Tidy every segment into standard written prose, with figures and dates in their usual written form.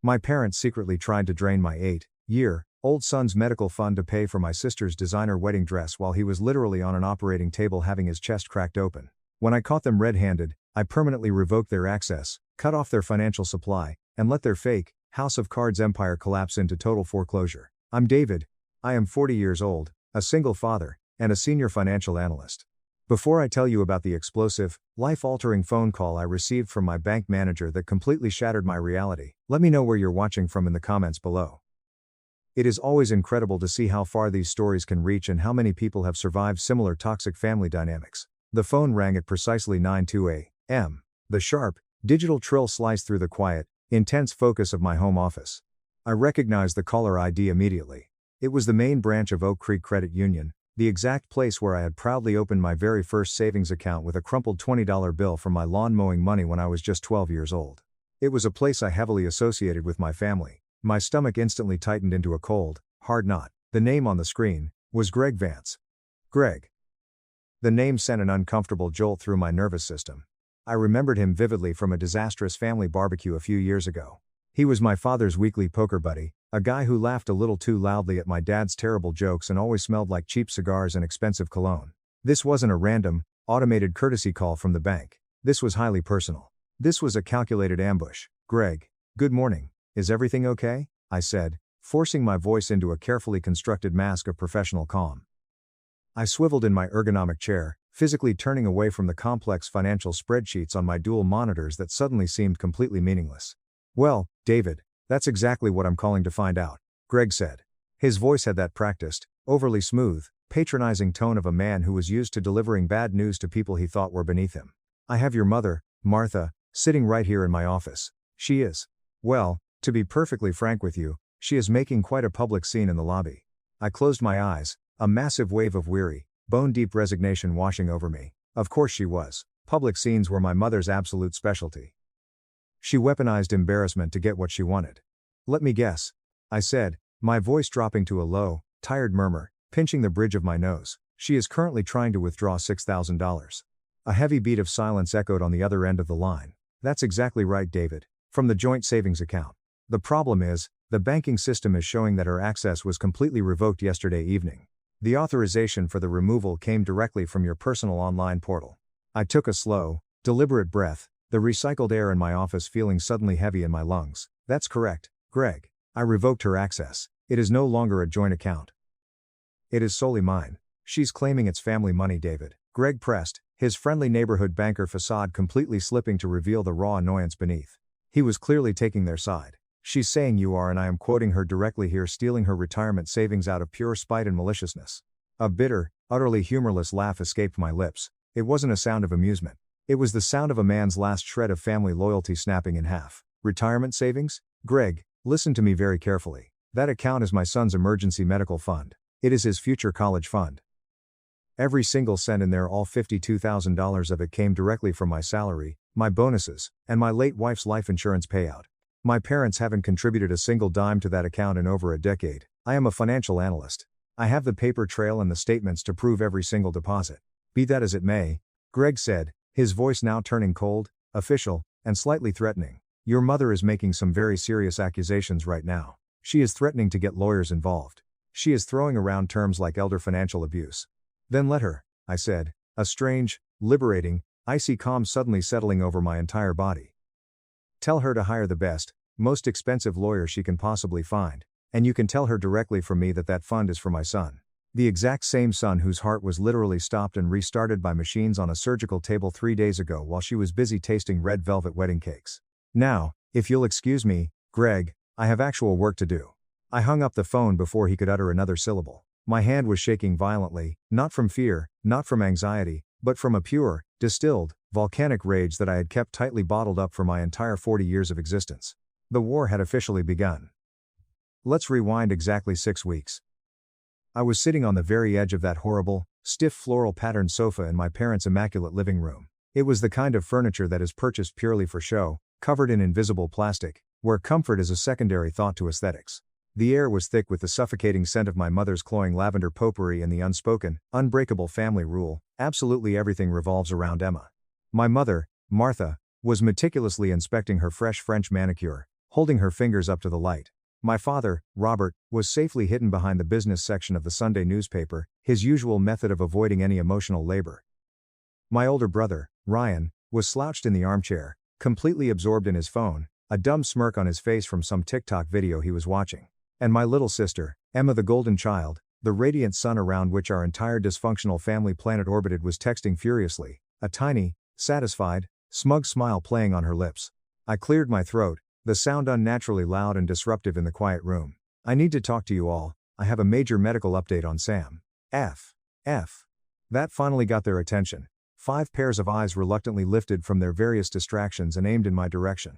My parents secretly tried to drain my 8-year-old son's medical fund to pay for my sister's designer wedding dress while he was literally on an operating table having his chest cracked open. When I caught them red-handed, I permanently revoked their access, cut off their financial supply, and let their fake, House of Cards empire collapse into total foreclosure. I'm David. I am 40 years old, a single father, and a senior financial analyst. Before I tell you about the explosive, life-altering phone call I received from my bank manager that completely shattered my reality, let me know where you're watching from in the comments below. It is always incredible to see how far these stories can reach and how many people have survived similar toxic family dynamics. The phone rang at precisely 9:02 a.m. The sharp, digital trill sliced through the quiet, intense focus of my home office. I recognized the caller ID immediately. It was the main branch of Oak Creek Credit Union, the exact place where I had proudly opened my very first savings account with a crumpled $20 bill from my lawn mowing money when I was just 12 years old. It was a place I heavily associated with my family. My stomach instantly tightened into a cold, hard knot. The name on the screen was Greg Vance. Greg. The name sent an uncomfortable jolt through my nervous system. I remembered him vividly from a disastrous family barbecue a few years ago. He was my father's weekly poker buddy, a guy who laughed a little too loudly at my dad's terrible jokes and always smelled like cheap cigars and expensive cologne. This wasn't a random, automated courtesy call from the bank. This was highly personal. This was a calculated ambush. Greg, good morning. Is everything okay? I said, forcing my voice into a carefully constructed mask of professional calm. I swiveled in my ergonomic chair, physically turning away from the complex financial spreadsheets on my dual monitors that suddenly seemed completely meaningless. Well, David, that's exactly what I'm calling to find out, Greg said. His voice had that practiced, overly smooth, patronizing tone of a man who was used to delivering bad news to people he thought were beneath him. I have your mother, Martha, sitting right here in my office. She is, well, to be perfectly frank with you, she is making quite a public scene in the lobby. I closed my eyes, a massive wave of weary, bone-deep resignation washing over me. Of course she was. Public scenes were my mother's absolute specialty. She weaponized embarrassment to get what she wanted. Let me guess, I said, my voice dropping to a low, tired murmur, pinching the bridge of my nose. She is currently trying to withdraw $6,000. A heavy beat of silence echoed on the other end of the line. That's exactly right, David. From the joint savings account. The problem is, the banking system is showing that her access was completely revoked yesterday evening. The authorization for the removal came directly from your personal online portal. I took a slow, deliberate breath, the recycled air in my office feeling suddenly heavy in my lungs. That's correct, Greg. I revoked her access. It is no longer a joint account. It is solely mine. She's claiming it's family money, David. Greg pressed, his friendly neighborhood banker facade completely slipping to reveal the raw annoyance beneath. He was clearly taking their side. She's saying you are, and I am quoting her directly here, stealing her retirement savings out of pure spite and maliciousness. A bitter, utterly humorless laugh escaped my lips. It wasn't a sound of amusement. It was the sound of a man's last shred of family loyalty snapping in half. Retirement savings? Greg, listen to me very carefully. That account is my son's emergency medical fund. It is his future college fund. Every single cent in there, all $52,000 of it, came directly from my salary, my bonuses, and my late wife's life insurance payout. My parents haven't contributed a single dime to that account in over a decade. I am a financial analyst. I have the paper trail and the statements to prove every single deposit. Be that as it may, Greg said, his voice now turning cold, official, and slightly threatening. Your mother is making some very serious accusations right now. She is threatening to get lawyers involved. She is throwing around terms like elder financial abuse. Then let her, I said, a strange, liberating, icy calm suddenly settling over my entire body. Tell her to hire the best, most expensive lawyer she can possibly find, and you can tell her directly from me that that fund is for my son. The exact same son whose heart was literally stopped and restarted by machines on a surgical table 3 days ago while she was busy tasting red velvet wedding cakes. Now, if you'll excuse me, Greg, I have actual work to do. I hung up the phone before he could utter another syllable. My hand was shaking violently, not from fear, not from anxiety, but from a pure, distilled, volcanic rage that I had kept tightly bottled up for my entire 40 years of existence. The war had officially begun. Let's rewind exactly 6 weeks. I was sitting on the very edge of that horrible, stiff floral-patterned sofa in my parents' immaculate living room. It was the kind of furniture that is purchased purely for show, covered in invisible plastic, where comfort is a secondary thought to aesthetics. The air was thick with the suffocating scent of my mother's cloying lavender potpourri and the unspoken, unbreakable family rule: absolutely everything revolves around Emma. My mother, Martha, was meticulously inspecting her fresh French manicure, holding her fingers up to the light. My father, Robert, was safely hidden behind the business section of the Sunday newspaper, his usual method of avoiding any emotional labor. My older brother, Ryan, was slouched in the armchair, completely absorbed in his phone, a dumb smirk on his face from some TikTok video he was watching. And my little sister, Emma the golden child, the radiant sun around which our entire dysfunctional family planet orbited, was texting furiously, a tiny, satisfied, smug smile playing on her lips. I cleared my throat, the sound unnaturally loud and disruptive in the quiet room. I need to talk to you all. I have a major medical update on Sam. F. That finally got their attention. 5 pairs of eyes reluctantly lifted from their various distractions and aimed in my direction.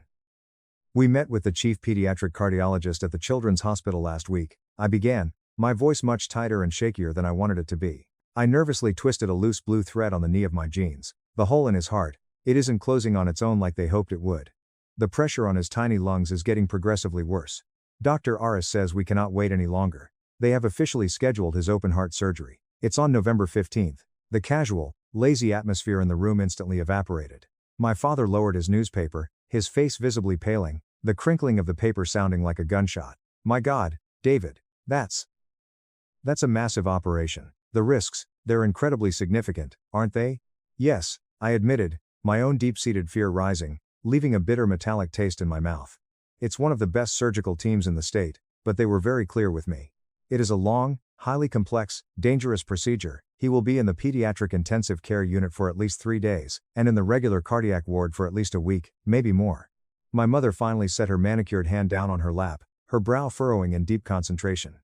We met with the chief pediatric cardiologist at the Children's Hospital last week, I began, my voice much tighter and shakier than I wanted it to be. I nervously twisted a loose blue thread on the knee of my jeans. The hole in his heart, it isn't closing on its own like they hoped it would. The pressure on his tiny lungs is getting progressively worse. Dr. Aris says we cannot wait any longer. They have officially scheduled his open heart surgery. It's on November 15th. The casual, lazy atmosphere in the room instantly evaporated. My father lowered his newspaper, his face visibly paling, the crinkling of the paper sounding like a gunshot. My God, David, that's a massive operation. The risks, they're incredibly significant, aren't they? Yes, I admitted, my own deep-seated fear rising, leaving a bitter metallic taste in my mouth. It's one of the best surgical teams in the state, but they were very clear with me. It is a long, highly complex, dangerous procedure. He will be in the pediatric intensive care unit for at least 3 days, and in the regular cardiac ward for at least a week, maybe more. My mother finally set her manicured hand down on her lap, her brow furrowing in deep concentration.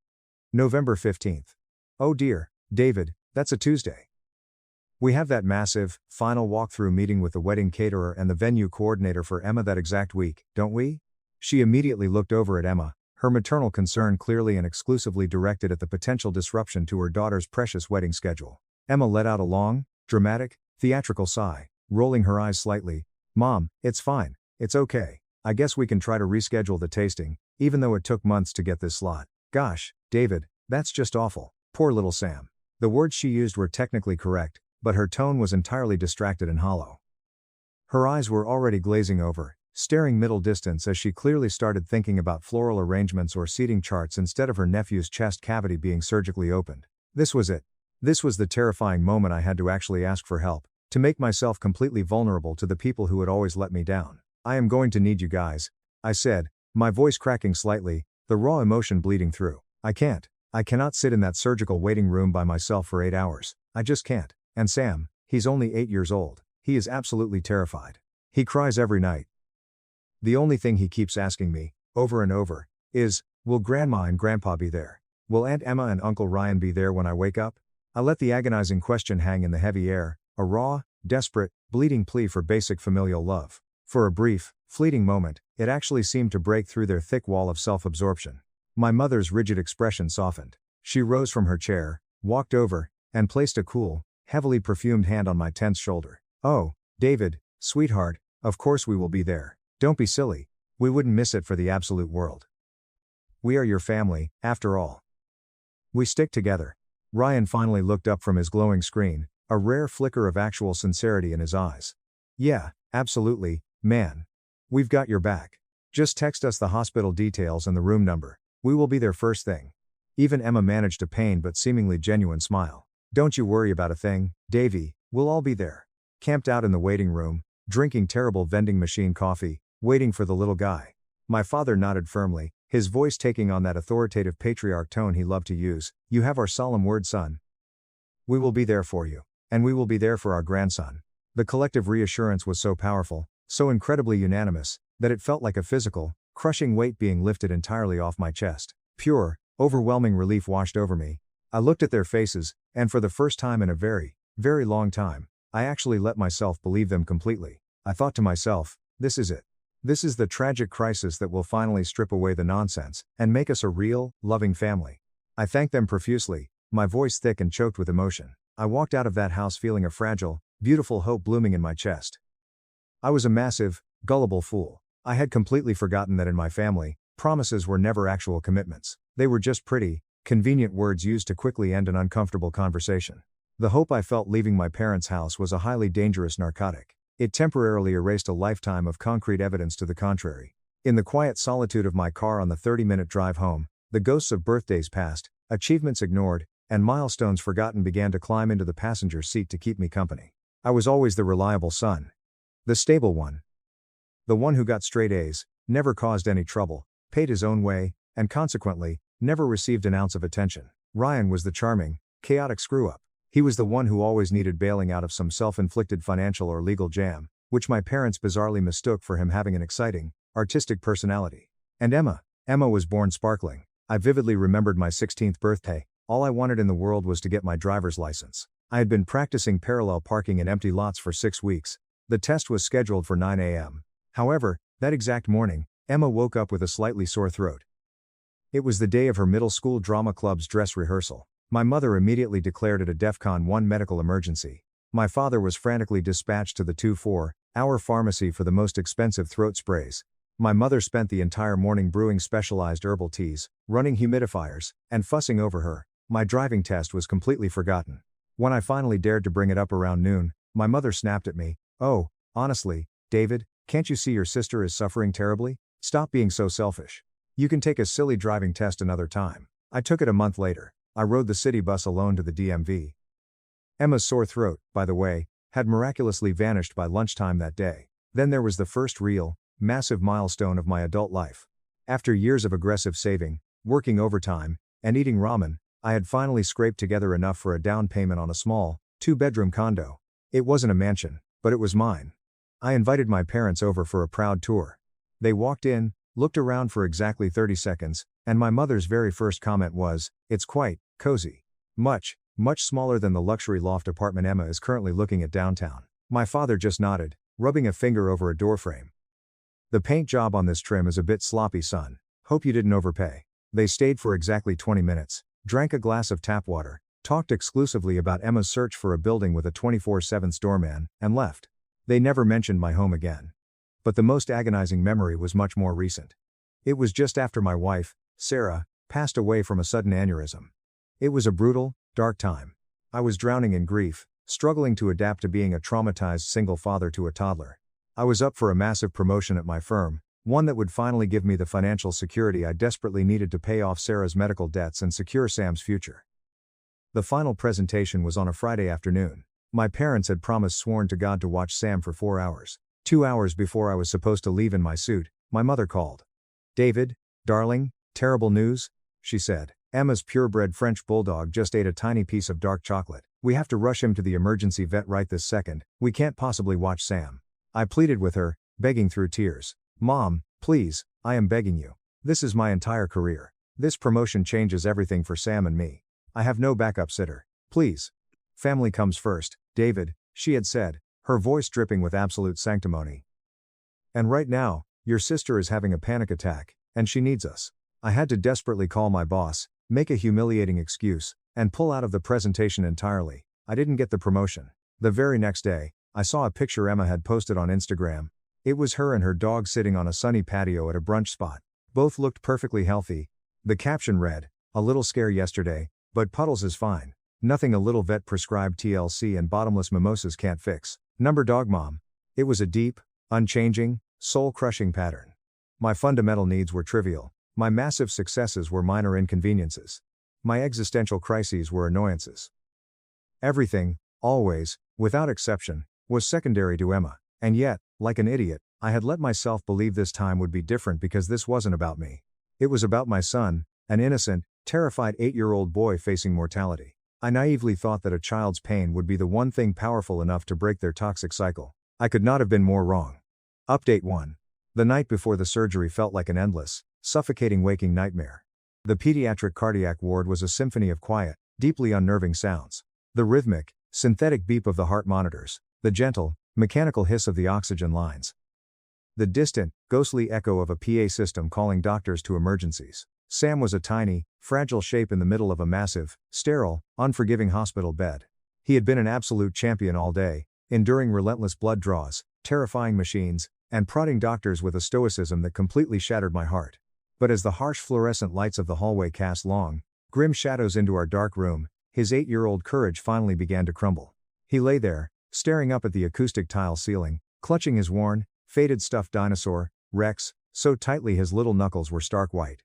November 15th. Oh dear, David, that's a Tuesday. We have that massive, final walkthrough meeting with the wedding caterer and the venue coordinator for Emma that exact week, don't we? She immediately looked over at Emma, her maternal concern clearly and exclusively directed at the potential disruption to her daughter's precious wedding schedule. Emma let out a long, dramatic, theatrical sigh, rolling her eyes slightly. Mom, it's fine, it's okay. I guess we can try to reschedule the tasting, even though it took months to get this slot. Gosh, David, that's just awful. Poor little Sam. The words she used were technically correct, but her tone was entirely distracted and hollow. Her eyes were already glazing over, staring middle distance as she clearly started thinking about floral arrangements or seating charts instead of her nephew's chest cavity being surgically opened. This was it. This was the terrifying moment I had to actually ask for help, to make myself completely vulnerable to the people who had always let me down. I am going to need you guys, I said, my voice cracking slightly, the raw emotion bleeding through. I cannot sit in that surgical waiting room by myself for 8 hours. I just can't. And Sam, he's only 8 years old. He is absolutely terrified. He cries every night. The only thing he keeps asking me, over and over, is, will Grandma and Grandpa be there? Will Aunt Emma and Uncle Ryan be there when I wake up? I let the agonizing question hang in the heavy air, a raw, desperate, bleeding plea for basic familial love. For a brief, fleeting moment, it actually seemed to break through their thick wall of self-absorption. My mother's rigid expression softened. She rose from her chair, walked over, and placed a cool, heavily perfumed hand on my tense shoulder. Oh, David, sweetheart, of course we will be there. Don't be silly. We wouldn't miss it for the absolute world. We are your family, after all. We stick together. Ryan finally looked up from his glowing screen, a rare flicker of actual sincerity in his eyes. Yeah, absolutely, man. We've got your back. Just text us the hospital details and the room number. We will be there first thing. Even Emma managed a pained but seemingly genuine smile. Don't you worry about a thing, Davy, we'll all be there. Camped out in the waiting room, drinking terrible vending machine coffee, waiting for the little guy. My father nodded firmly, his voice taking on that authoritative patriarch tone he loved to use. You have our solemn word, son. We will be there for you. And we will be there for our grandson. The collective reassurance was so powerful, so incredibly unanimous, that it felt like a physical, crushing weight being lifted entirely off my chest. Pure, overwhelming relief washed over me. I looked at their faces, and for the first time in a very, very long time, I actually let myself believe them completely. I thought to myself, this is it. This is the tragic crisis that will finally strip away the nonsense, and make us a real, loving family. I thanked them profusely, my voice thick and choked with emotion. I walked out of that house feeling a fragile, beautiful hope blooming in my chest. I was a massive, gullible fool. I had completely forgotten that in my family, promises were never actual commitments. They were just pretty, convenient words used to quickly end an uncomfortable conversation. The hope I felt leaving my parents' house was a highly dangerous narcotic. It temporarily erased a lifetime of concrete evidence to the contrary. In the quiet solitude of my car on the 30-minute drive home, the ghosts of birthdays past, achievements ignored, and milestones forgotten began to climb into the passenger seat to keep me company. I was always the reliable son. The stable one. The one who got straight A's, never caused any trouble, paid his own way, and consequently, never received an ounce of attention. Ryan was the charming, chaotic screw-up. He was the one who always needed bailing out of some self-inflicted financial or legal jam, which my parents bizarrely mistook for him having an exciting, artistic personality. And Emma was born sparkling. I vividly remembered my 16th birthday. All I wanted in the world was to get my driver's license. I had been practicing parallel parking in empty lots for 6 weeks. The test was scheduled for 9 a.m. However, that exact morning, Emma woke up with a slightly sore throat. It was the day of her middle school drama club's dress rehearsal. My mother immediately declared it a DEFCON 1 medical emergency. My father was frantically dispatched to the 24-hour pharmacy for the most expensive throat sprays. My mother spent the entire morning brewing specialized herbal teas, running humidifiers, and fussing over her. My driving test was completely forgotten. When I finally dared to bring it up around noon, my mother snapped at me, "Oh, honestly, David, can't you see your sister is suffering terribly? Stop being so selfish. You can take a silly driving test another time." I took it a month later. I rode the city bus alone to the DMV. Emma's sore throat, by the way, had miraculously vanished by lunchtime that day. Then there was the first real, massive milestone of my adult life. After years of aggressive saving, working overtime, and eating ramen, I had finally scraped together enough for a down payment on a small, 2-bedroom condo. It wasn't a mansion, but it was mine. I invited my parents over for a proud tour. They walked in, looked around for exactly 30 seconds, and my mother's very first comment was, "It's quite cozy. Much smaller than the luxury loft apartment Emma is currently looking at downtown." My father just nodded, rubbing a finger over a doorframe. "The paint job on this trim is a bit sloppy, son. Hope you didn't overpay." They stayed for exactly 20 minutes, drank a glass of tap water, talked exclusively about Emma's search for a building with a 24/7 doorman, and left. They never mentioned my home again. But the most agonizing memory was much more recent. It was just after my wife, Sarah, passed away from a sudden aneurysm. It was a brutal, dark time. I was drowning in grief, struggling to adapt to being a traumatized single father to a toddler. I was up for a massive promotion at my firm, one that would finally give me the financial security I desperately needed to pay off Sarah's medical debts and secure Sam's future. The final presentation was on a Friday afternoon. My parents had promised sworn to God to watch Sam for 4 hours. 2 hours before I was supposed to leave in my suit, my mother called. "David, darling, terrible news," she said. "Emma's purebred French bulldog just ate a tiny piece of dark chocolate. We have to rush him to the emergency vet right this second. We can't possibly watch Sam." I pleaded with her, begging through tears. "Mom, please, I am begging you. This is my entire career. This promotion changes everything for Sam and me. I have no backup sitter. Please. Family comes first, David," she had said, her voice dripping with absolute sanctimony. "And right now, your sister is having a panic attack, and she needs us." I had to desperately call my boss, make a humiliating excuse, and pull out of the presentation entirely. I didn't get the promotion. The very next day, I saw a picture Emma had posted on Instagram. It was her and her dog sitting on a sunny patio at a brunch spot. Both looked perfectly healthy. The caption read, "A little scare yesterday, but Puddles is fine. Nothing a little vet-prescribed TLC and bottomless mimosas can't fix. Number dog mom." It was a deep, unchanging, soul-crushing pattern. My fundamental needs were trivial. My massive successes were minor inconveniences. My existential crises were annoyances. Everything, always, without exception, was secondary to Emma. And yet, like an idiot, I had let myself believe this time would be different because this wasn't about me. It was about my son, an innocent, terrified 8-year-old boy facing mortality. I naively thought that a child's pain would be the one thing powerful enough to break their toxic cycle. I could not have been more wrong. Update 1. The night before the surgery felt like an endless, suffocating waking nightmare. The pediatric cardiac ward was a symphony of quiet, deeply unnerving sounds. The rhythmic, synthetic beep of the heart monitors, the gentle, mechanical hiss of the oxygen lines. The distant, ghostly echo of a PA system calling doctors to emergencies. Sam was a tiny, fragile shape in the middle of a massive, sterile, unforgiving hospital bed. He had been an absolute champion all day, enduring relentless blood draws, terrifying machines, and prodding doctors with a stoicism that completely shattered my heart. But as the harsh fluorescent lights of the hallway cast long, grim shadows into our dark room, his 8-year-old courage finally began to crumble. He lay there, staring up at the acoustic tile ceiling, clutching his worn, faded stuffed dinosaur, Rex, so tightly his little knuckles were stark white.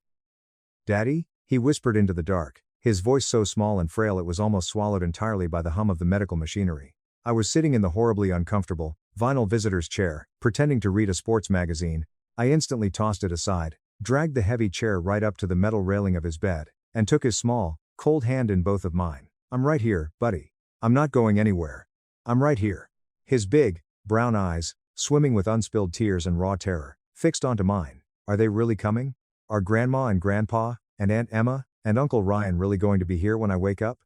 "Daddy?" he whispered into the dark, his voice so small and frail it was almost swallowed entirely by the hum of the medical machinery. I was sitting in the horribly uncomfortable, vinyl visitor's chair, pretending to read a sports magazine. I instantly tossed it aside, dragged the heavy chair right up to the metal railing of his bed, and took his small, cold hand in both of mine. "I'm right here, buddy. I'm not going anywhere. I'm right here." His big, brown eyes, swimming with unspilled tears and raw terror, fixed onto mine. Are they really coming? Are Grandma and Grandpa, and Aunt Emma, and Uncle Ryan really going to be here when I wake up?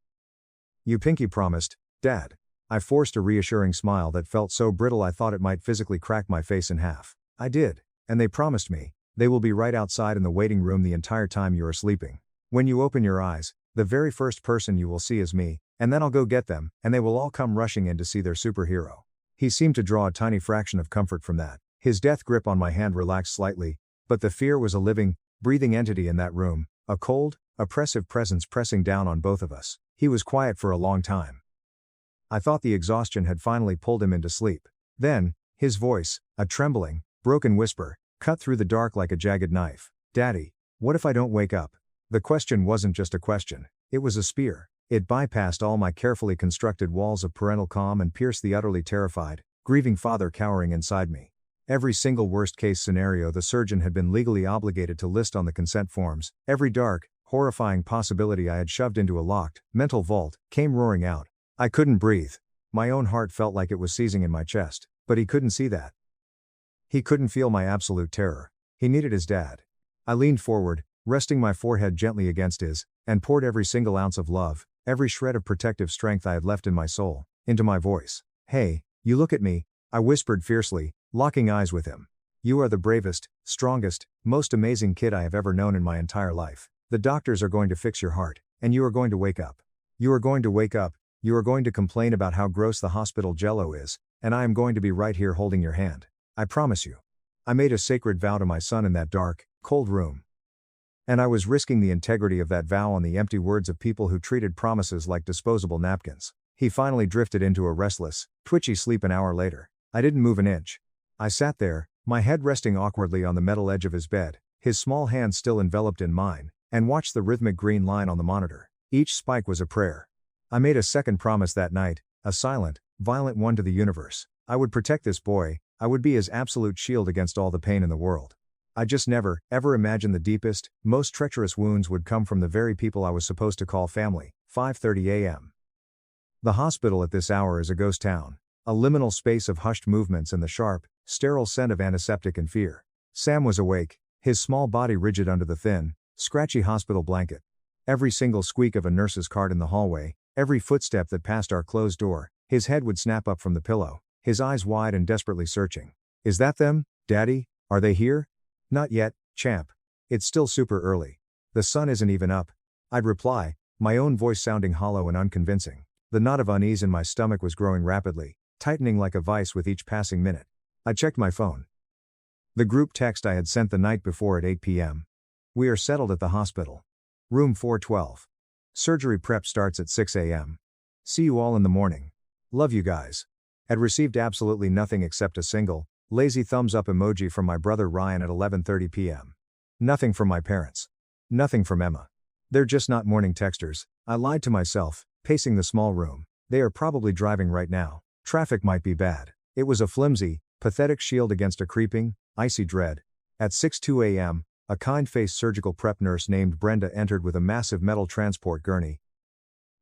"You pinky promised, Dad." I forced a reassuring smile that felt so brittle I thought it might physically crack my face in half. "I did, and they promised me. They will be right outside in the waiting room the entire time you are sleeping. When you open your eyes, the very first person you will see is me, and then I'll go get them, and they will all come rushing in to see their superhero." He seemed to draw a tiny fraction of comfort from that. His death grip on my hand relaxed slightly, but the fear was a living, breathing entity in that room, a cold, oppressive presence pressing down on both of us. He was quiet for a long time. I thought the exhaustion had finally pulled him into sleep. Then, his voice, a trembling, broken whisper, cut through the dark like a jagged knife. "Daddy, what if I don't wake up?" The question wasn't just a question, it was a spear. It bypassed all my carefully constructed walls of parental calm and pierced the utterly terrified, grieving father cowering inside me. Every single worst-case scenario the surgeon had been legally obligated to list on the consent forms, every dark, horrifying possibility I had shoved into a locked, mental vault, came roaring out. I couldn't breathe. My own heart felt like it was seizing in my chest, but he couldn't see that. He couldn't feel my absolute terror. He needed his dad. I leaned forward, resting my forehead gently against his, and poured every single ounce of love, every shred of protective strength I had left in my soul, into my voice. "Hey, you look at me," I whispered fiercely, locking eyes with him. "You are the bravest, strongest, most amazing kid I have ever known in my entire life. The doctors are going to fix your heart, and you are going to wake up. You are going to wake up. You are going to complain about how gross the hospital jello is, and I am going to be right here holding your hand. I promise you." I made a sacred vow to my son in that dark, cold room. And I was risking the integrity of that vow on the empty words of people who treated promises like disposable napkins. He finally drifted into a restless, twitchy sleep an hour later. I didn't move an inch. I sat there, my head resting awkwardly on the metal edge of his bed, his small hand still enveloped in mine, and watched the rhythmic green line on the monitor. Each spike was a prayer. I made a second promise that night, a silent, violent one to the universe. I would protect this boy, I would be his absolute shield against all the pain in the world. I just never, ever imagined the deepest, most treacherous wounds would come from the very people I was supposed to call family. 5:30 a.m. The hospital at this hour is a ghost town. A liminal space of hushed movements and the sharp, sterile scent of antiseptic and fear. Sam was awake, his small body rigid under the thin, scratchy hospital blanket. Every single squeak of a nurse's cart in the hallway, every footstep that passed our closed door, his head would snap up from the pillow, his eyes wide and desperately searching. "Is that them, Daddy? Are they here?" "Not yet, champ. It's still super early. The sun isn't even up." I'd reply, my own voice sounding hollow and unconvincing. The knot of unease in my stomach was growing rapidly, tightening like a vice with each passing minute. I checked my phone. The group text I had sent the night before at 8 p.m. "We are settled at the hospital. Room 412. Surgery prep starts at 6 a.m. See you all in the morning. Love you guys." Had received absolutely nothing except a single, lazy thumbs up emoji from my brother Ryan at 11:30 p.m. Nothing from my parents. Nothing from Emma. They're just not morning texters, I lied to myself, pacing the small room. They are probably driving right now. Traffic might be bad. It was a flimsy, pathetic shield against a creeping, icy dread. At 6:02 a.m., a kind-faced surgical prep nurse named Brenda entered with a massive metal transport gurney.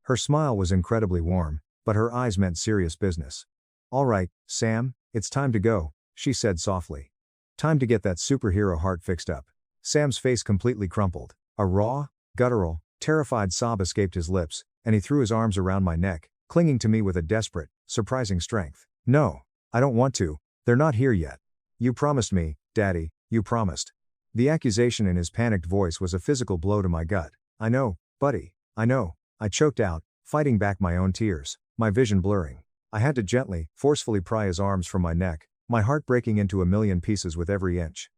Her smile was incredibly warm, but her eyes meant serious business. "All right, Sam, it's time to go," she said softly. "Time to get that superhero heart fixed up." Sam's face completely crumpled. A raw, guttural, terrified sob escaped his lips, and he threw his arms around my neck, clinging to me with a desperate, surprising strength. "No, I don't want to. They're not here yet. You promised me, Daddy, you promised." The accusation in his panicked voice was a physical blow to my gut. "I know, buddy, I know," I choked out, fighting back my own tears, my vision blurring. I had to gently, forcefully pry his arms from my neck, my heart breaking into a million pieces with every inch.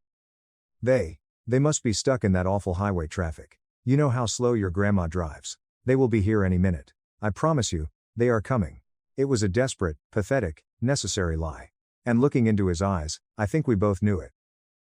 They must be stuck in that awful highway traffic. You know how slow your grandma drives. They will be here any minute. I promise you, they are coming." It was a desperate, pathetic, necessary lie. And looking into his eyes, I think we both knew it.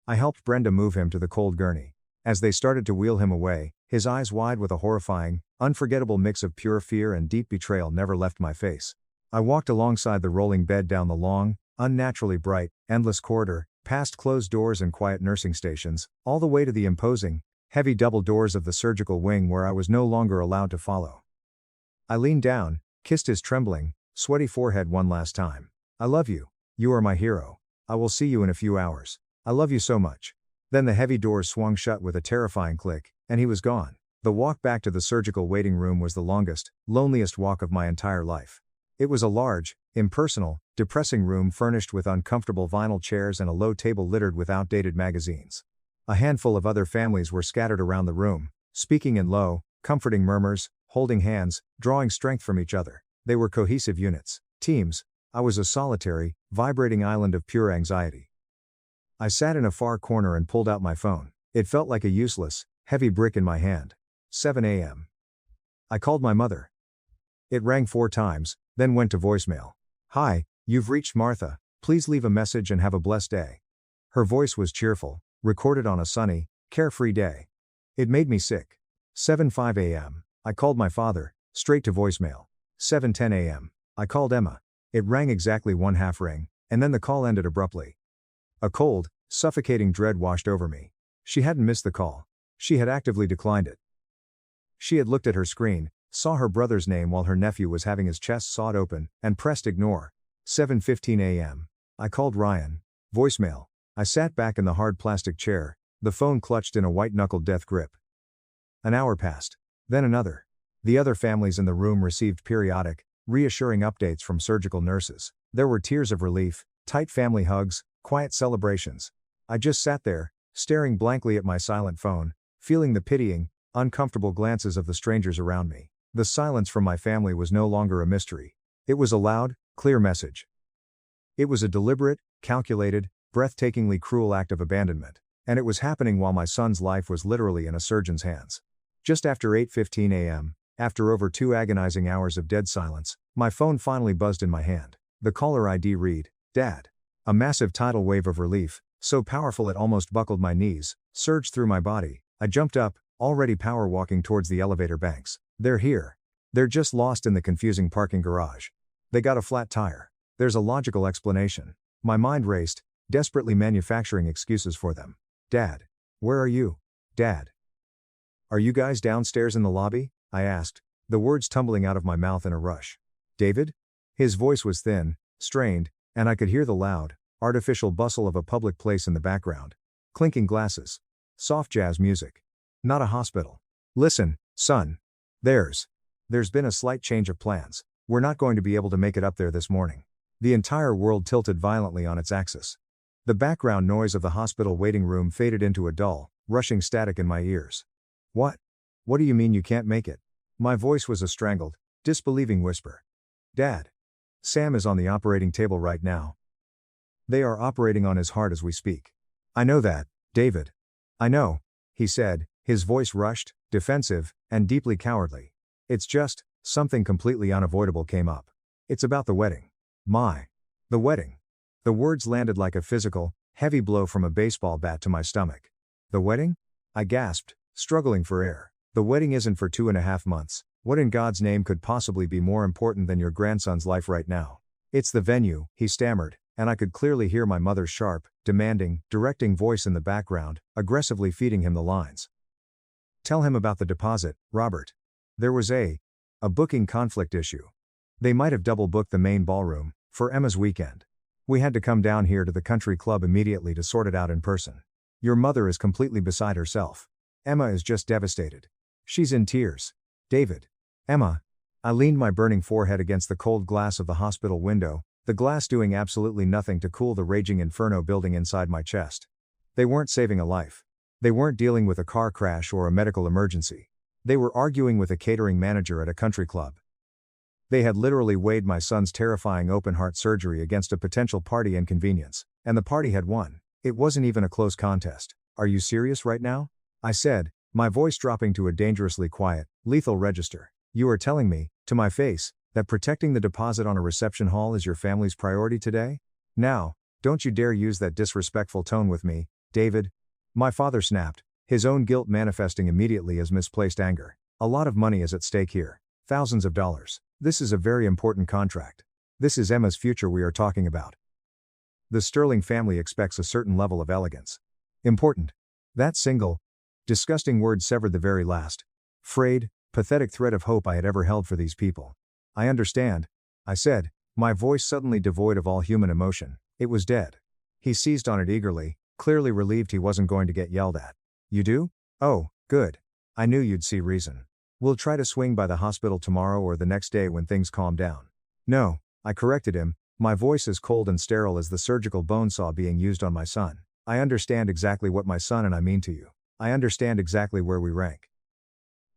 I helped Brenda move him to the cold gurney. As they started to wheel him away, his eyes wide with a horrifying, unforgettable mix of pure fear and deep betrayal never left my face. I walked alongside the rolling bed down the long, unnaturally bright, endless corridor, past closed doors and quiet nursing stations, all the way to the imposing, heavy double doors of the surgical wing where I was no longer allowed to follow. I leaned down, kissed his trembling, sweaty forehead one last time. I love you. You are my hero. I will see you in a few hours. I love you so much. Then the heavy doors swung shut with a terrifying click, and he was gone. The walk back to the surgical waiting room was the longest, loneliest walk of my entire life. It was a large, impersonal, depressing room furnished with uncomfortable vinyl chairs and a low table littered with outdated magazines. A handful of other families were scattered around the room, speaking in low, comforting murmurs, holding hands, drawing strength from each other. They were cohesive units, teams. I was a solitary, vibrating island of pure anxiety. I sat in a far corner and pulled out my phone. It felt like a useless, heavy brick in my hand. 7 a.m. I called my mother. It rang 4 times, then went to voicemail. Hi, you've reached Martha, please leave a message and have a blessed day. Her voice was cheerful, recorded on a sunny, carefree day. It made me sick. 7:05 a.m. I called my father, straight to voicemail. 7:10 a.m. I called Emma. It rang exactly 1/2 ring, and then the call ended abruptly. A cold, suffocating dread washed over me. She hadn't missed the call. She had actively declined it. She had looked at her screen, saw her brother's name while her nephew was having his chest sawed open, and pressed ignore. 7:15 a.m. I called Ryan. Voicemail. I sat back in the hard plastic chair, the phone clutched in a white-knuckled death grip. An hour passed. Then another. The other families in the room received periodic, reassuring updates from surgical nurses. There were tears of relief, tight family hugs, quiet celebrations. I just sat there, staring blankly at my silent phone, feeling the pitying, uncomfortable glances of the strangers around me. The silence from my family was no longer a mystery. It was a loud, clear message. It was a deliberate, calculated, breathtakingly cruel act of abandonment, and it was happening while my son's life was literally in a surgeon's hands. Just after 8:15 a.m., after over 2 agonizing hours of dead silence, my phone finally buzzed in my hand. The caller ID read, Dad. A massive tidal wave of relief, so powerful it almost buckled my knees, surged through my body. I jumped up, already power walking towards the elevator banks. They're here. They're just lost in the confusing parking garage. They got a flat tire. There's a logical explanation. My mind raced, desperately manufacturing excuses for them. Dad. Where are you? Dad. Are you guys downstairs in the lobby? I asked, the words tumbling out of my mouth in a rush. David? His voice was thin, strained, and I could hear the loud, artificial bustle of a public place in the background. Clinking glasses. Soft jazz music. Not a hospital. Listen, son. There's been a slight change of plans. We're not going to be able to make it up there this morning. The entire world tilted violently on its axis. The background noise of the hospital waiting room faded into a dull, rushing static in my ears. What? What do you mean you can't make it? My voice was a strangled, disbelieving whisper. Dad. Sam is on the operating table right now. They are operating on his heart as we speak. I know that, David. I know, he said, his voice rushed, defensive, and deeply cowardly. It's just, something completely unavoidable came up. It's about the wedding. The wedding. The words landed like a physical, heavy blow from a baseball bat to my stomach. The wedding? I gasped, struggling for air. The wedding isn't for 2.5 months. What in God's name could possibly be more important than your grandson's life right now? It's the venue, he stammered, and I could clearly hear my mother's sharp, demanding, directing voice in the background, aggressively feeding him the lines. Tell him about the deposit, Robert. There was a booking conflict issue. They might have double booked the main ballroom, for Emma's weekend. We had to come down here to the country club immediately to sort it out in person. Your mother is completely beside herself. Emma is just devastated. She's in tears. David. Emma. I leaned my burning forehead against the cold glass of the hospital window, the glass doing absolutely nothing to cool the raging inferno building inside my chest. They weren't saving a life. They weren't dealing with a car crash or a medical emergency. They were arguing with a catering manager at a country club. They had literally weighed my son's terrifying open-heart surgery against a potential party inconvenience, and the party had won. It wasn't even a close contest. Are you serious right now? I said, my voice dropping to a dangerously quiet, lethal register. You are telling me, to my face, that protecting the deposit on a reception hall is your family's priority today? Now, don't you dare use that disrespectful tone with me, David? My father snapped, his own guilt manifesting immediately as misplaced anger. A lot of money is at stake here. Thousands of dollars. This is a very important contract. This is Emma's future we are talking about. The Sterling family expects a certain level of elegance. Important. That single, disgusting word severed the very last, frayed, pathetic thread of hope I had ever held for these people. I understand, I said, my voice suddenly devoid of all human emotion. It was dead. He seized on it eagerly, clearly relieved he wasn't going to get yelled at. You do? Oh, good. I knew you'd see reason. We'll try to swing by the hospital tomorrow or the next day when things calm down. No, I corrected him, my voice as cold and sterile as the surgical bone saw being used on my son. I understand exactly what my son and I mean to you. I understand exactly where we rank.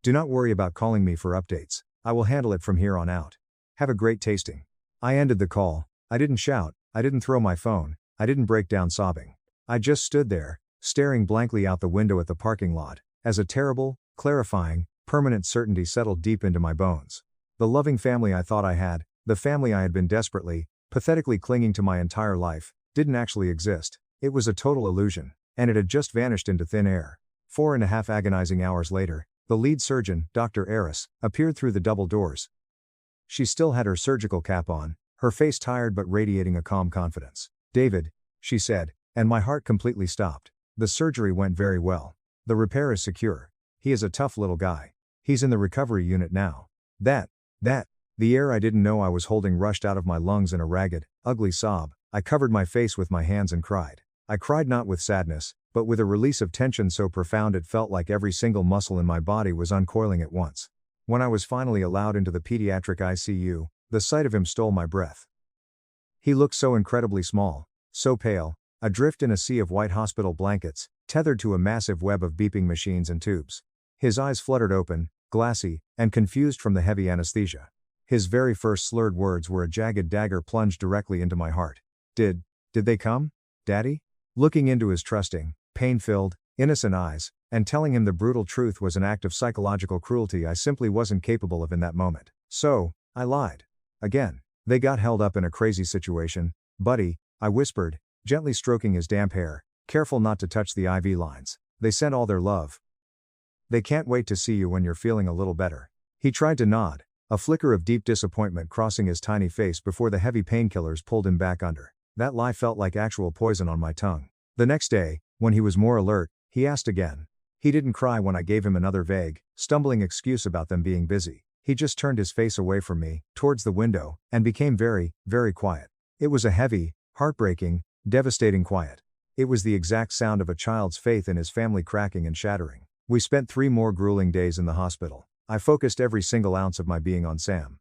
Do not worry about calling me for updates. I will handle it from here on out. Have a great tasting. I ended the call. I didn't shout, I didn't throw my phone, I didn't break down sobbing. I just stood there, staring blankly out the window at the parking lot, as a terrible, clarifying, permanent certainty settled deep into my bones. The loving family I thought I had, the family I had been desperately, pathetically clinging to my entire life, didn't actually exist. It was a total illusion, and it had just vanished into thin air. 4.5 agonizing hours later, the lead surgeon, Dr. Eris, appeared through the double doors. She still had her surgical cap on, her face tired but radiating a calm confidence. David, she said, and my heart completely stopped. The surgery went very well. The repair is secure. He is a tough little guy. He's in the recovery unit now. The air I didn't know I was holding rushed out of my lungs in a ragged, ugly sob. I covered my face with my hands and cried. I cried not with sadness, but with a release of tension so profound it felt like every single muscle in my body was uncoiling at once. When I was finally allowed into the pediatric ICU, the sight of him stole my breath. He looked so incredibly small, so pale, adrift in a sea of white hospital blankets, tethered to a massive web of beeping machines and tubes. His eyes fluttered open, glassy, and confused from the heavy anesthesia. His very first slurred words were a jagged dagger plunged directly into my heart. Did they come, Daddy? Looking into his trusting, pain-filled, innocent eyes, and telling him the brutal truth was an act of psychological cruelty I simply wasn't capable of in that moment. So, I lied. Again. They got held up in a crazy situation, buddy, I whispered, gently stroking his damp hair, careful not to touch the IV lines. They sent all their love. They can't wait to see you when you're feeling a little better. He tried to nod, a flicker of deep disappointment crossing his tiny face before the heavy painkillers pulled him back under. That lie felt like actual poison on my tongue. The next day, when he was more alert, he asked again. He didn't cry when I gave him another vague, stumbling excuse about them being busy. He just turned his face away from me, towards the window, and became very, very quiet. It was a heavy, heartbreaking, devastating quiet. It was the exact sound of a child's faith in his family cracking and shattering. We spent 3 more grueling days in the hospital. I focused every single ounce of my being on Sam.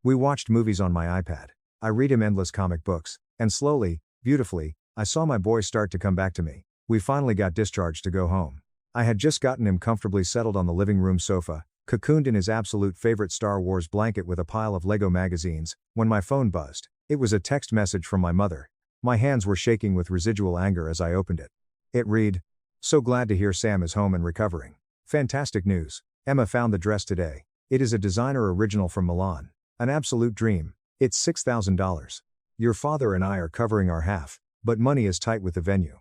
We watched movies on my iPad. I read him endless comic books, and slowly, beautifully, I saw my boy start to come back to me. We finally got discharged to go home. I had just gotten him comfortably settled on the living room sofa, cocooned in his absolute favorite Star Wars blanket with a pile of Lego magazines, when my phone buzzed. It was a text message from my mother. My hands were shaking with residual anger as I opened it. It read, "So glad to hear Sam is home and recovering. Fantastic news. Emma found the dress today. It is a designer original from Milan. An absolute dream. It's $6,000. Your father and I are covering our half, but money is tight with the venue.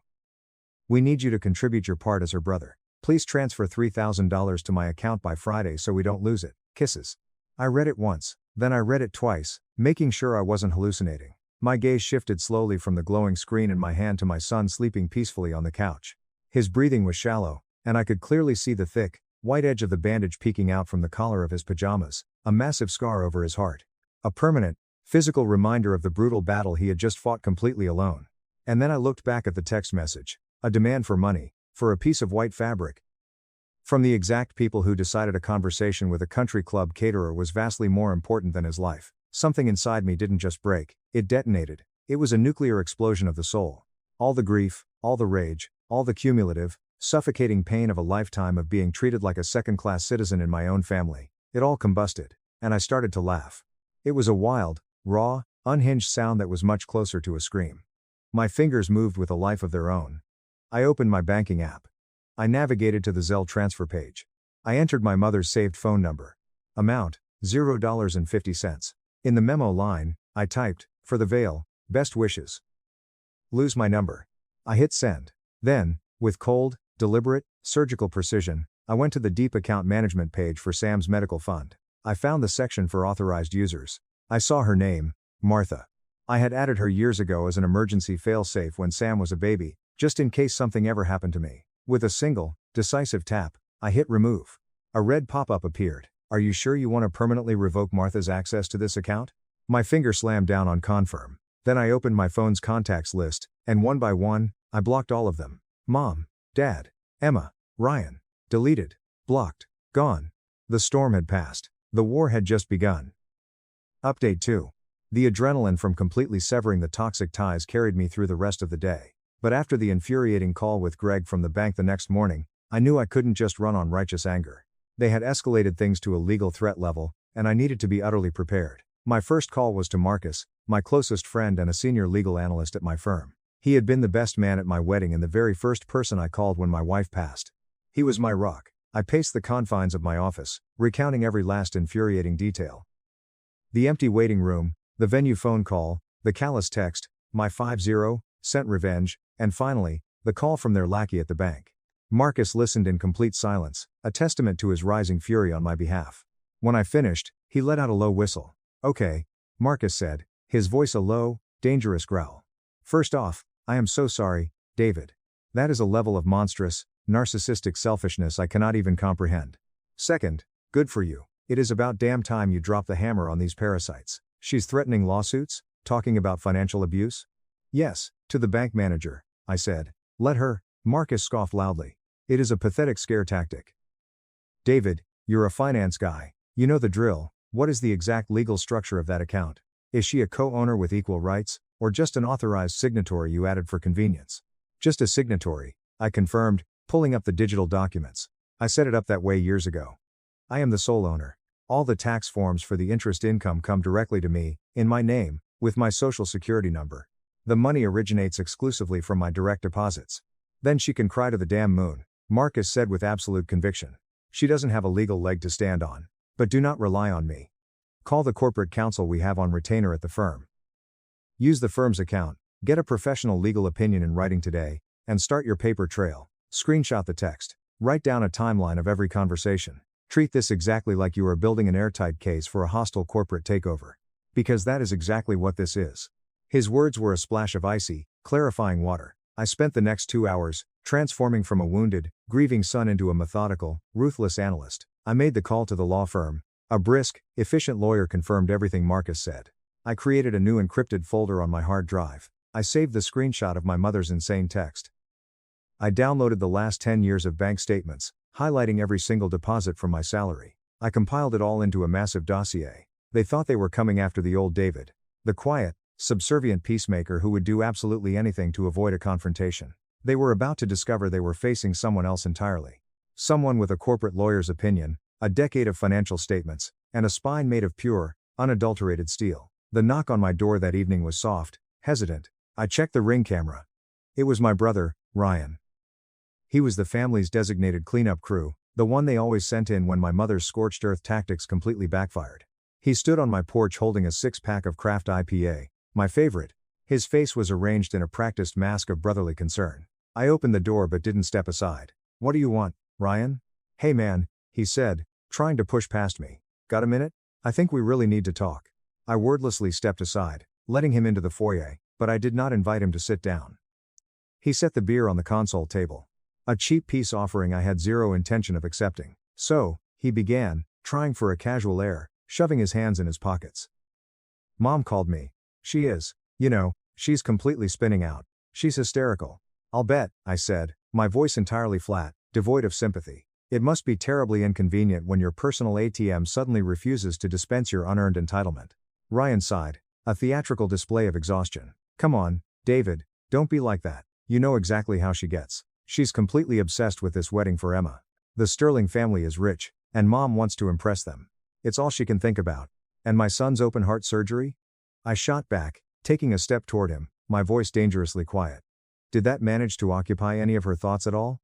We need you to contribute your part as her brother. Please transfer $3,000 to my account by Friday so we don't lose it. Kisses." I read it once, then I read it twice, making sure I wasn't hallucinating. My gaze shifted slowly from the glowing screen in my hand to my son sleeping peacefully on the couch. His breathing was shallow, and I could clearly see the thick, white edge of the bandage peeking out from the collar of his pajamas, a massive scar over his heart. A permanent, physical reminder of the brutal battle he had just fought completely alone. And then I looked back at the text message, a demand for money, for a piece of white fabric. From the exact people who decided a conversation with a country club caterer was vastly more important than his life. Something inside me didn't just break, it detonated. It was a nuclear explosion of the soul. All the grief, all the rage, all the cumulative, suffocating pain of a lifetime of being treated like a second-class citizen in my own family, it all combusted, and I started to laugh. It was a wild, raw, unhinged sound that was much closer to a scream. My fingers moved with a life of their own. I opened my banking app. I navigated to the Zelle transfer page. I entered my mother's saved phone number. Amount, $0.50. In the memo line, I typed, "For the veil, best wishes." Lose my number. I hit send. Then, with cold, deliberate, surgical precision, I went to the deep account management page for Sam's medical fund. I found the section for authorized users. I saw her name, Martha. I had added her years ago as an emergency failsafe when Sam was a baby, just in case something ever happened to me. With a single, decisive tap, I hit remove. A red pop-up appeared. Are you sure you want to permanently revoke Martha's access to this account? My finger slammed down on confirm. Then I opened my phone's contacts list, and one by one, I blocked all of them. Mom, Dad, Emma, Ryan. Deleted. Blocked. Gone. The storm had passed. The war had just begun. Update 2. The adrenaline from completely severing the toxic ties carried me through the rest of the day. But after the infuriating call with Greg from the bank the next morning, I knew I couldn't just run on righteous anger. They had escalated things to a legal threat level, and I needed to be utterly prepared. My first call was to Marcus, my closest friend and a senior legal analyst at my firm. He had been the best man at my wedding and the very first person I called when my wife passed. He was my rock. I paced the confines of my office, recounting every last infuriating detail. The empty waiting room, the venue phone call, the callous text, my 50-cent revenge, and finally, the call from their lackey at the bank. Marcus listened in complete silence, a testament to his rising fury on my behalf. When I finished, he let out a low whistle. Okay, Marcus said, his voice a low, dangerous growl. First off, I am so sorry, David. That is a level of monstrous, narcissistic selfishness I cannot even comprehend. Second, good for you. It is about damn time you drop the hammer on these parasites. She's threatening lawsuits, talking about financial abuse? Yes, to the bank manager, I said. Let her. Marcus scoffed loudly. It is a pathetic scare tactic. David, you're a finance guy. You know the drill. What is the exact legal structure of that account? Is she a co-owner with equal rights, or just an authorized signatory you added for convenience? Just a signatory, I confirmed, pulling up the digital documents. I set it up that way years ago. I am the sole owner. All the tax forms for the interest income come directly to me, in my name, with my social security number. The money originates exclusively from my direct deposits. Then she can cry to the damn moon, Marcus said with absolute conviction. She doesn't have a legal leg to stand on. But do not rely on me. Call the corporate counsel we have on retainer at the firm. Use the firm's account, get a professional legal opinion in writing today, and start your paper trail. Screenshot the text. Write down a timeline of every conversation. Treat this exactly like you are building an airtight case for a hostile corporate takeover. Because that is exactly what this is. His words were a splash of icy, clarifying water. I spent the next 2 hours, transforming from a wounded, grieving son into a methodical, ruthless analyst. I made the call to the law firm. A brisk, efficient lawyer confirmed everything Marcus said. I created a new encrypted folder on my hard drive. I saved the screenshot of my mother's insane text. I downloaded the last 10 years of bank statements, highlighting every single deposit from my salary. I compiled it all into a massive dossier. They thought they were coming after the old David. The quiet, subservient peacemaker who would do absolutely anything to avoid a confrontation. They were about to discover they were facing someone else entirely. Someone with a corporate lawyer's opinion, a decade of financial statements, and a spine made of pure, unadulterated steel. The knock on my door that evening was soft, hesitant. I checked the Ring camera. It was my brother, Ryan. He was the family's designated cleanup crew, the one they always sent in when my mother's scorched earth tactics completely backfired. He stood on my porch holding a 6-pack of craft IPA, my favorite. His face was arranged in a practiced mask of brotherly concern. I opened the door but didn't step aside. What do you want, Ryan? Hey man, he said, trying to push past me. Got a minute? I think we really need to talk. I wordlessly stepped aside, letting him into the foyer, but I did not invite him to sit down. He set the beer on the console table. A cheap peace offering I had zero intention of accepting. So, he began, trying for a casual air, shoving his hands in his pockets. Mom called me. She is, she's completely spinning out. She's hysterical. I'll bet, I said, my voice entirely flat, devoid of sympathy. It must be terribly inconvenient when your personal ATM suddenly refuses to dispense your unearned entitlement. Ryan sighed, a theatrical display of exhaustion. Come on, David, don't be like that. You know exactly how she gets. She's completely obsessed with this wedding for Emma. The Sterling family is rich, and Mom wants to impress them. It's all she can think about. And my son's open heart surgery? I shot back, taking a step toward him, my voice dangerously quiet. Did that manage to occupy any of her thoughts at all?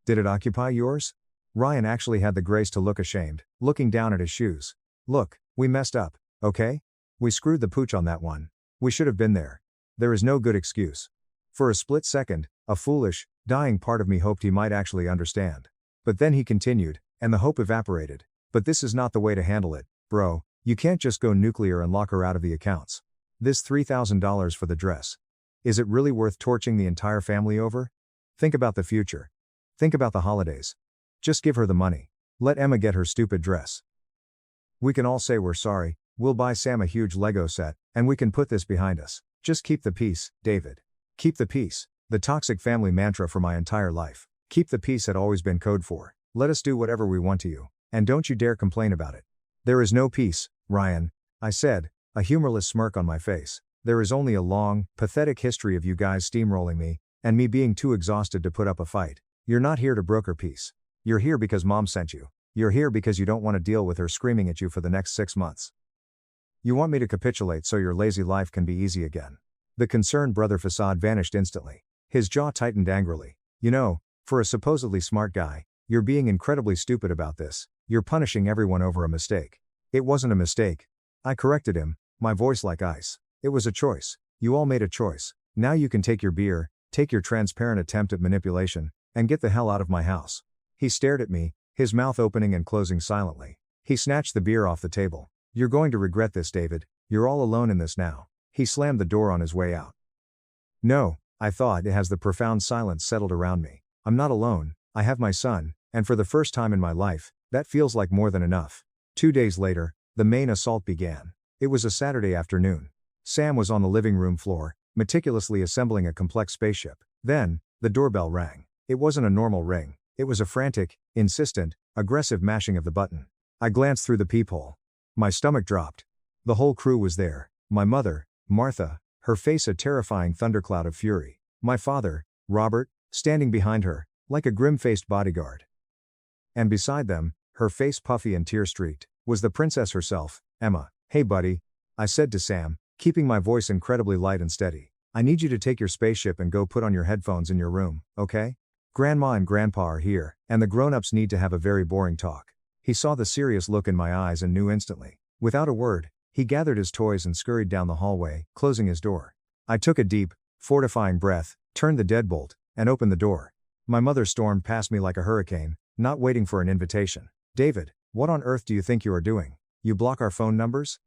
Did it occupy yours? Ryan actually had the grace to look ashamed, looking down at his shoes. Look, we messed up, okay? We screwed the pooch on that one. We should have been there. There is no good excuse. For a split second, A foolish, dying part of me hoped he might actually understand. But then he continued, and the hope evaporated. But this is not the way to handle it, bro. You can't just go nuclear and lock her out of the accounts. This $3,000 for the dress. Is it really worth torching the entire family over? Think about the future. Think about the holidays. Just give her the money. Let Emma get her stupid dress. We can all say we're sorry, we'll buy Sam a huge Lego set, and we can put this behind us. Just keep the peace, David. Keep the peace. The toxic family mantra for my entire life. Keep the peace had always been code for, let us do whatever we want to you, and don't you dare complain about it. There is no peace, Ryan, I said, a humorless smirk on my face. There is only a long, pathetic history of you guys steamrolling me, and me being too exhausted to put up a fight. You're not here to broker peace. You're here because mom sent you. You're here because you don't want to deal with her screaming at you for the next 6 months. You want me to capitulate so your lazy life can be easy again. The concerned brother facade vanished instantly. His jaw tightened angrily. You know, for a supposedly smart guy, you're being incredibly stupid about this. You're punishing everyone over a mistake. It wasn't a mistake. I corrected him, my voice like ice. It was a choice. You all made a choice. Now you can take your beer, take your transparent attempt at manipulation, and get the hell out of my house. He stared at me, his mouth opening and closing silently. He snatched the beer off the table. You're going to regret this, David. You're all alone in this now. He slammed the door on his way out. No, I thought, as the profound silence settled around me. I'm not alone, I have my son, and for the first time in my life, that feels like more than enough. 2 days later, the main assault began. It was a Saturday afternoon. Sam was on the living room floor, meticulously assembling a complex spaceship. Then, the doorbell rang. It wasn't a normal ring. It was a frantic, insistent, aggressive mashing of the button. I glanced through the peephole. My stomach dropped. The whole crew was there. My mother, Martha, her face a terrifying thundercloud of fury. My father, Robert, standing behind her, like a grim-faced bodyguard. And beside them, her face puffy and tear-streaked, was the princess herself, Emma. Hey buddy, I said to Sam, keeping my voice incredibly light and steady. I need you to take your spaceship and go put on your headphones in your room, okay? Grandma and Grandpa are here, and the grown-ups need to have a very boring talk. He saw the serious look in my eyes and knew instantly. Without a word, he gathered his toys and scurried down the hallway, closing his door. I took a deep, fortifying breath, turned the deadbolt, and opened the door. My mother stormed past me like a hurricane, not waiting for an invitation. David, what on earth do you think you are doing? You block our phone numbers?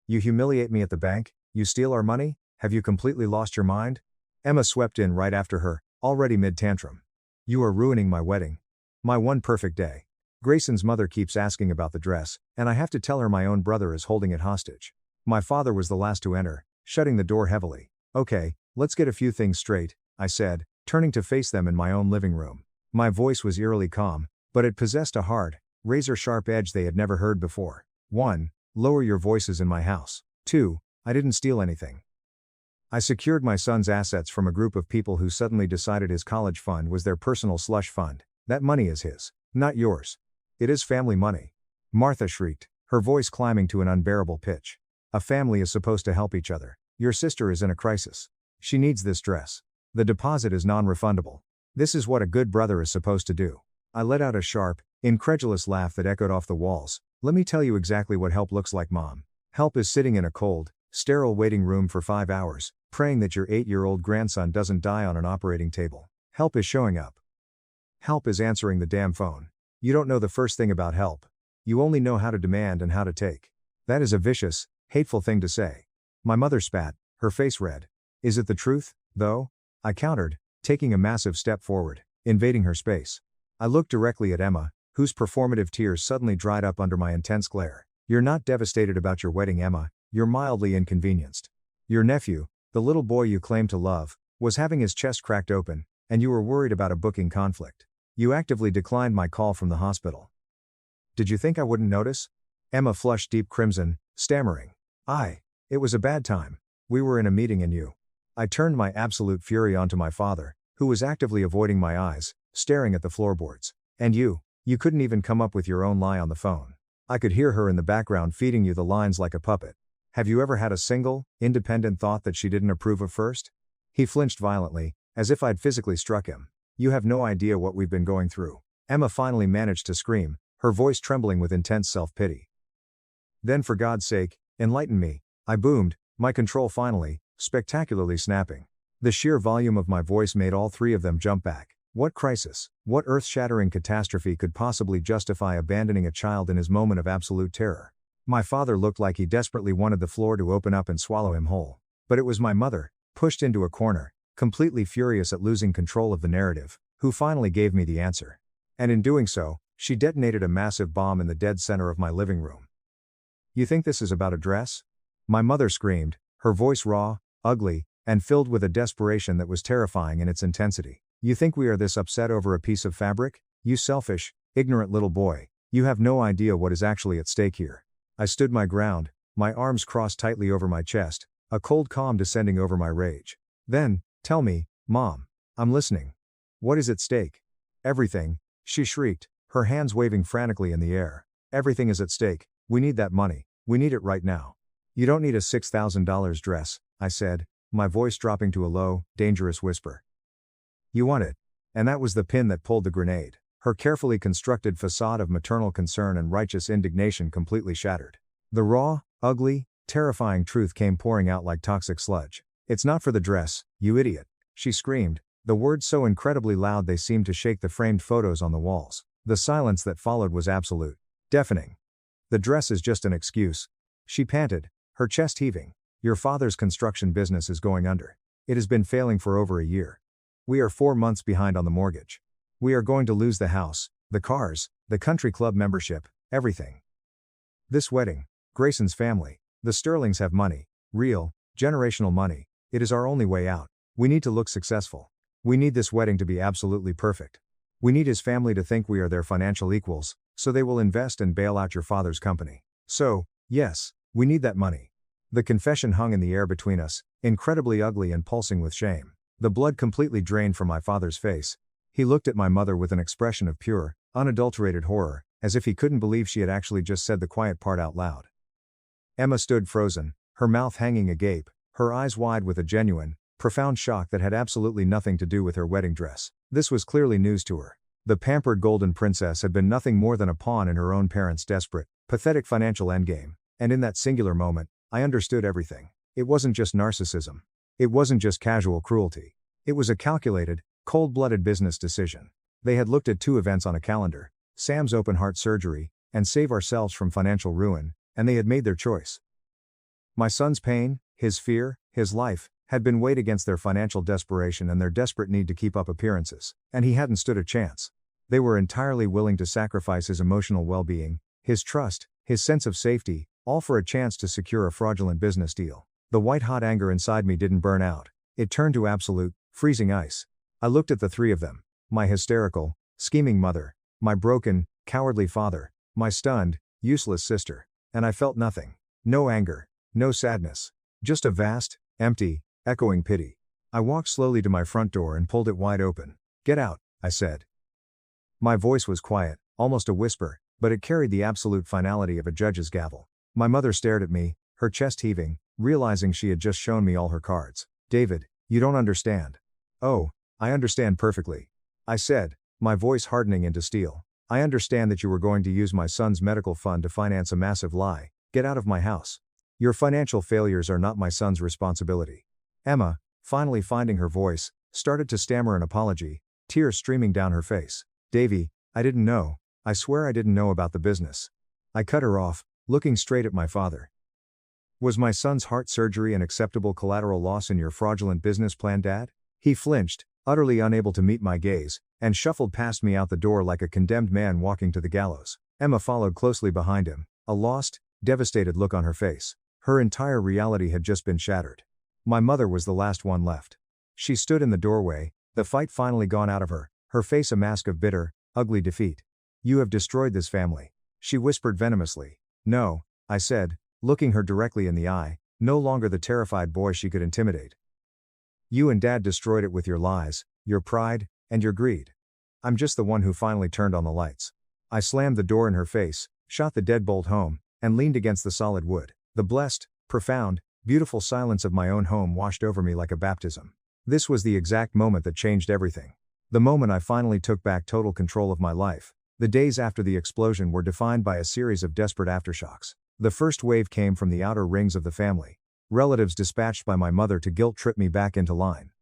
You humiliate me at the bank? You steal our money? Have you completely lost your mind? Emma swept in right after her, already mid-tantrum. You are ruining my wedding. My one perfect day. Grayson's mother keeps asking about the dress, and I have to tell her my own brother is holding it hostage. My father was the last to enter, shutting the door heavily. Okay, let's get a few things straight, I said, turning to face them in my own living room. My voice was eerily calm, but it possessed a hard, razor-sharp edge they had never heard before. 1. Lower your voices in my house. 2. I didn't steal anything. I secured my son's assets from a group of people who suddenly decided his college fund was their personal slush fund. That money is his, not yours. It is family money. Martha shrieked, her voice climbing to an unbearable pitch. A family is supposed to help each other. Your sister is in a crisis. She needs this dress. The deposit is non-refundable. This is what a good brother is supposed to do. I let out a sharp, incredulous laugh that echoed off the walls. Let me tell you exactly what help looks like, Mom. Help is sitting in a cold, sterile waiting room for 5 hours, praying that your 8-year-old grandson doesn't die on an operating table. Help is showing up. Help is answering the damn phone. You don't know the first thing about help. You only know how to demand and how to take. That is a vicious, hateful thing to say. My mother spat, her face red. Is it the truth, though? I countered, taking a massive step forward, invading her space. I looked directly at Emma, whose performative tears suddenly dried up under my intense glare. You're not devastated about your wedding, Emma, you're mildly inconvenienced. Your nephew, the little boy you claim to love, was having his chest cracked open, and you were worried about a booking conflict. You actively declined my call from the hospital. Did you think I wouldn't notice? Emma flushed deep crimson, stammering. It was a bad time. We were in a meeting and you. I turned my absolute fury onto my father, who was actively avoiding my eyes, staring at the floorboards. And you couldn't even come up with your own lie on the phone. I could hear her in the background feeding you the lines like a puppet. Have you ever had a single, independent thought that she didn't approve of first? He flinched violently, as if I'd physically struck him. You have no idea what we've been going through. Emma finally managed to scream, her voice trembling with intense self-pity. Then for God's sake, enlighten me, I boomed, my control finally, spectacularly snapping. The sheer volume of my voice made all three of them jump back. What crisis, what earth-shattering catastrophe could possibly justify abandoning a child in his moment of absolute terror? My father looked like he desperately wanted the floor to open up and swallow him whole. But it was my mother, pushed into a corner, completely furious at losing control of the narrative, who finally gave me the answer. And in doing so, she detonated a massive bomb in the dead center of my living room. "You think this is about a dress?" My mother screamed, her voice raw, ugly, and filled with a desperation that was terrifying in its intensity. "You think we are this upset over a piece of fabric? You selfish, ignorant little boy, you have no idea what is actually at stake here." I stood my ground, my arms crossed tightly over my chest, a cold calm descending over my rage. "Then, tell me, Mom. I'm listening. What is at stake?" "Everything," she shrieked, her hands waving frantically in the air. "Everything is at stake. We need that money. We need it right now." "You don't need a $6,000 dress," I said, my voice dropping to a low, dangerous whisper. "You want it." And that was the pin that pulled the grenade. Her carefully constructed facade of maternal concern and righteous indignation completely shattered. The raw, ugly, terrifying truth came pouring out like toxic sludge. "It's not for the dress, you idiot," she screamed, the words so incredibly loud they seemed to shake the framed photos on the walls. The silence that followed was absolute, deafening. "The dress is just an excuse," she panted, her chest heaving. "Your father's construction business is going under. It has been failing for over a year. We are 4 months behind on the mortgage. We are going to lose the house, the cars, the country club membership, everything. This wedding, Grayson's family, the Sterlings have money, real, generational money. It is our only way out. We need to look successful. We need this wedding to be absolutely perfect. We need his family to think we are their financial equals, so they will invest and bail out your father's company. So, yes, we need that money." The confession hung in the air between us, incredibly ugly and pulsing with shame. The blood completely drained from my father's face. He looked at my mother with an expression of pure, unadulterated horror, as if he couldn't believe she had actually just said the quiet part out loud. Emma stood frozen, her mouth hanging agape, her eyes wide with a genuine, profound shock that had absolutely nothing to do with her wedding dress. This was clearly news to her. The pampered golden princess had been nothing more than a pawn in her own parents' desperate, pathetic financial endgame, and in that singular moment, I understood everything. It wasn't just narcissism. It wasn't just casual cruelty. It was a calculated, cold-blooded business decision. They had looked at 2 events on a calendar, Sam's open heart surgery, and save ourselves from financial ruin, and they had made their choice. My son's pain, his fear, his life, had been weighed against their financial desperation and their desperate need to keep up appearances, and he hadn't stood a chance. They were entirely willing to sacrifice his emotional well-being, his trust, his sense of safety, all for a chance to secure a fraudulent business deal. The white-hot anger inside me didn't burn out. It turned to absolute, freezing ice. I looked at the 3 of them, my hysterical, scheming mother, my broken, cowardly father, my stunned, useless sister, and I felt nothing. No anger, no sadness. Just a vast, empty, echoing pity. I walked slowly to my front door and pulled it wide open. "Get out," I said. My voice was quiet, almost a whisper, but it carried the absolute finality of a judge's gavel. My mother stared at me, her chest heaving, realizing she had just shown me all her cards. "David, you don't understand." "Oh, I understand perfectly," I said, my voice hardening into steel. "I understand that you were going to use my son's medical fund to finance a massive lie. Get out of my house. Your financial failures are not my son's responsibility." Emma, finally finding her voice, started to stammer an apology, tears streaming down her face. "Davy, I didn't know. I swear I didn't know about the business." I cut her off, looking straight at my father. "Was my son's heart surgery an acceptable collateral loss in your fraudulent business plan, Dad?" He flinched, utterly unable to meet my gaze, and shuffled past me out the door like a condemned man walking to the gallows. Emma followed closely behind him, a lost, devastated look on her face. Her entire reality had just been shattered. My mother was the last one left. She stood in the doorway, the fight finally gone out of her, her face a mask of bitter, ugly defeat. "You have destroyed this family," she whispered venomously. "No," I said, looking her directly in the eye, no longer the terrified boy she could intimidate. "You and Dad destroyed it with your lies, your pride, and your greed. I'm just the one who finally turned on the lights." I slammed the door in her face, shot the deadbolt home, and leaned against the solid wood. The blessed, profound, beautiful silence of my own home washed over me like a baptism. This was the exact moment that changed everything. The moment I finally took back total control of my life. The days after the explosion were defined by a series of desperate aftershocks. The first wave came from the outer rings of the family. Relatives dispatched by my mother to guilt-trip me back into line.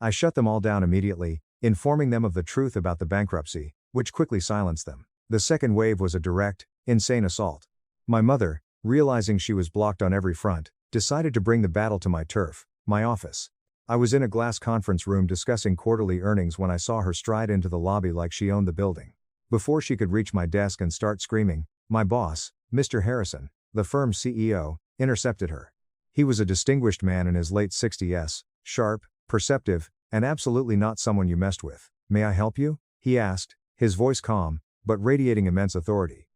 I shut them all down immediately, informing them of the truth about the bankruptcy, which quickly silenced them. The second wave was a direct, insane assault. My mother, realizing she was blocked on every front, decided to bring the battle to my turf, my office. I was in a glass conference room discussing quarterly earnings when I saw her stride into the lobby like she owned the building. Before she could reach my desk and start screaming, my boss, Mr. Harrison, the firm's CEO, intercepted her. He was a distinguished man in his late 60s, sharp, perceptive, and absolutely not someone you messed with. "May I help you?" he asked, his voice calm, but radiating immense authority.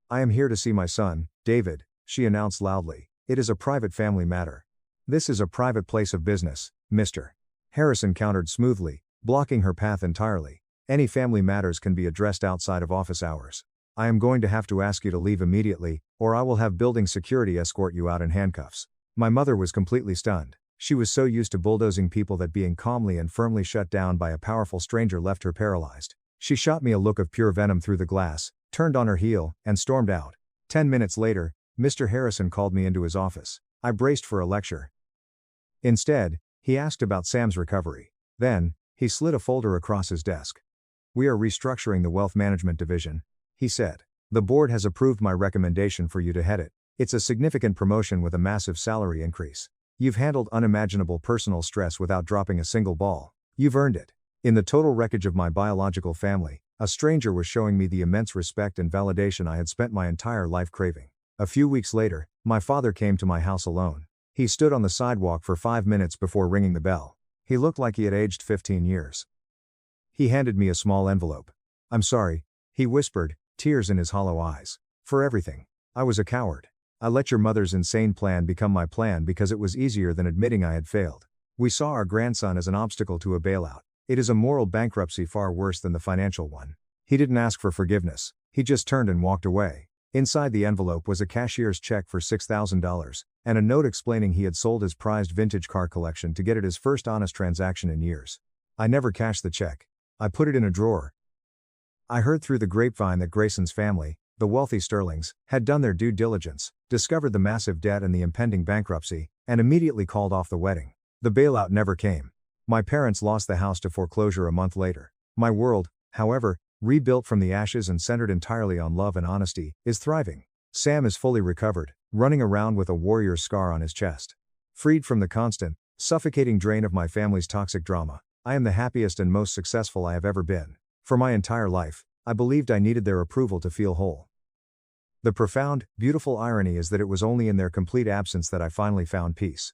"I am here to see my son, David," she announced loudly. "It is a private family matter." "This is a private place of business, Mr. Harrison countered smoothly, blocking her path entirely. "Any family matters can be addressed outside of office hours. I am going to have to ask you to leave immediately, or I will have building security escort you out in handcuffs." My mother was completely stunned. She was so used to bulldozing people that being calmly and firmly shut down by a powerful stranger left her paralyzed. She shot me a look of pure venom through the glass, turned on her heel, and stormed out. 10 minutes later, Mr. Harrison called me into his office. I braced for a lecture. Instead, he asked about Sam's recovery. Then, he slid a folder across his desk. "We are restructuring the wealth management division," he said. "The board has approved my recommendation for you to head it. It's a significant promotion with a massive salary increase. You've handled unimaginable personal stress without dropping a single ball. You've earned it." In the total wreckage of my biological family, a stranger was showing me the immense respect and validation I had spent my entire life craving. A few weeks later, my father came to my house alone. He stood on the sidewalk for 5 minutes before ringing the bell. He looked like he had aged 15 years. He handed me a small envelope. "I'm sorry," he whispered, tears in his hollow eyes. "For everything. I was a coward. I let your mother's insane plan become my plan because it was easier than admitting I had failed. We saw our grandson as an obstacle to a bailout. It is a moral bankruptcy far worse than the financial one." He didn't ask for forgiveness. He just turned and walked away. Inside the envelope was a cashier's check for $6,000, and a note explaining he had sold his prized vintage car collection to get it his first honest transaction in years. I never cashed the check. I put it in a drawer. I heard through the grapevine that Grayson's family, the wealthy Sterlings, had done their due diligence, discovered the massive debt and the impending bankruptcy, and immediately called off the wedding. The bailout never came. My parents lost the house to foreclosure a month later. My world, however, rebuilt from the ashes and centered entirely on love and honesty, is thriving. Sam is fully recovered, running around with a warrior's scar on his chest. Freed from the constant, suffocating drain of my family's toxic drama, I am the happiest and most successful I have ever been. For my entire life, I believed I needed their approval to feel whole. The profound, beautiful irony is that it was only in their complete absence that I finally found peace.